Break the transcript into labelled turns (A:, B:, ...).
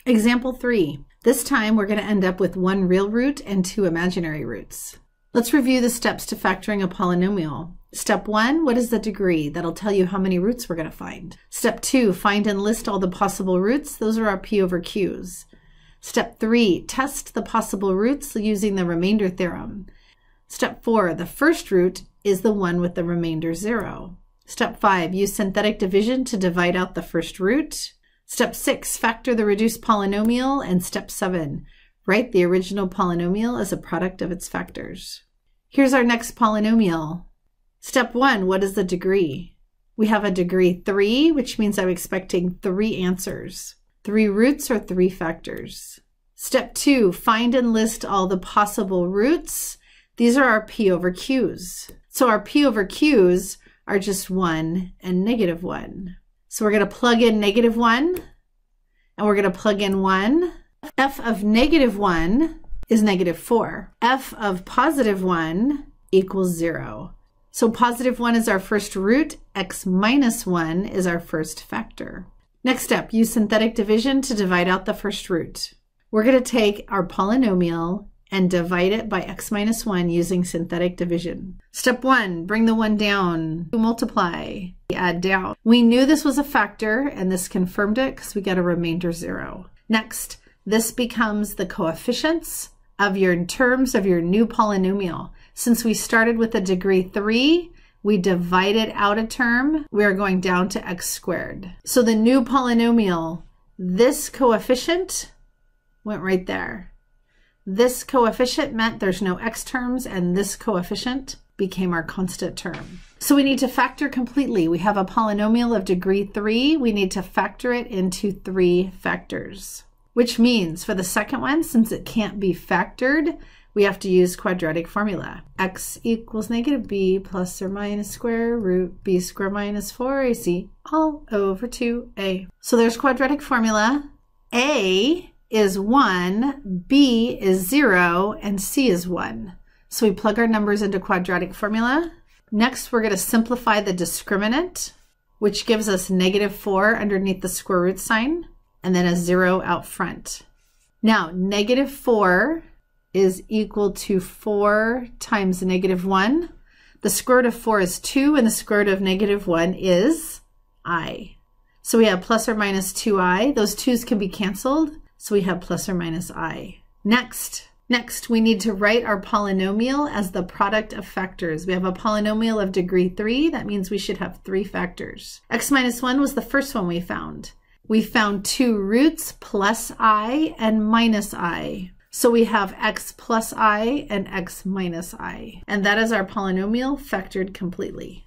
A: Example 3. This time we're going to end up with one real root and two imaginary roots. Let's review the steps to factoring a polynomial. Step 1, what is the degree? That'll tell you how many roots we're going to find. Step 2, find and list all the possible roots. Those are our P over Q's. Step 3, test the possible roots using the remainder theorem. Step 4, the first root is the one with the remainder 0. Step 5, use synthetic division to divide out the first root. Step 6, factor the reduced polynomial. And step 7, write the original polynomial as a product of its factors. Here's our next polynomial. Step 1, what is the degree? We have a degree 3, which means I'm expecting 3 answers. 3 roots or 3 factors. Step 2, find and list all the possible roots. These are our P over Q's. So our P over Q's are just 1 and negative 1. So we're going to plug in negative 1, and we're going to plug in 1. F of negative 1 is negative 4. F of positive 1 equals 0. So positive 1 is our first root. X minus 1 is our first factor. Next step, use synthetic division to divide out the first root. We're going to take our polynomial and divide it by x minus 1 using synthetic division. Step 1, bring the 1 down. Multiply, add down. We knew this was a factor, and this confirmed it because we got a remainder 0. Next, this becomes the coefficients of your terms of your new polynomial. Since we started with a degree 3, we divided out a term. We are going down to x squared. So the new polynomial, this coefficient went right there. This coefficient meant there's no x terms, and this coefficient became our constant term. So we need to factor completely. We have a polynomial of degree 3. We need to factor it into 3 factors, which means for the second one, since it can't be factored, we have to use quadratic formula. X equals negative b plus or minus square root b squared minus 4ac all over 2a. So there's quadratic formula. A is 1, b is 0, and c is 1. So we plug our numbers into quadratic formula. Next, we're going to simplify the discriminant, which gives us negative 4 underneath the square root sign, and then a 0 out front. Now, negative 4 is equal to 4 times negative 1. The square root of 4 is 2, and the square root of negative 1 is I. So we have plus or minus 2i. Those 2's can be canceled, so we have plus or minus I. Next, we need to write our polynomial as the product of factors. We have a polynomial of degree 3. That means we should have 3 factors. X minus 1 was the first one we found. We found 2 roots plus I and minus I. So we have x plus I and x minus I. And that is our polynomial factored completely.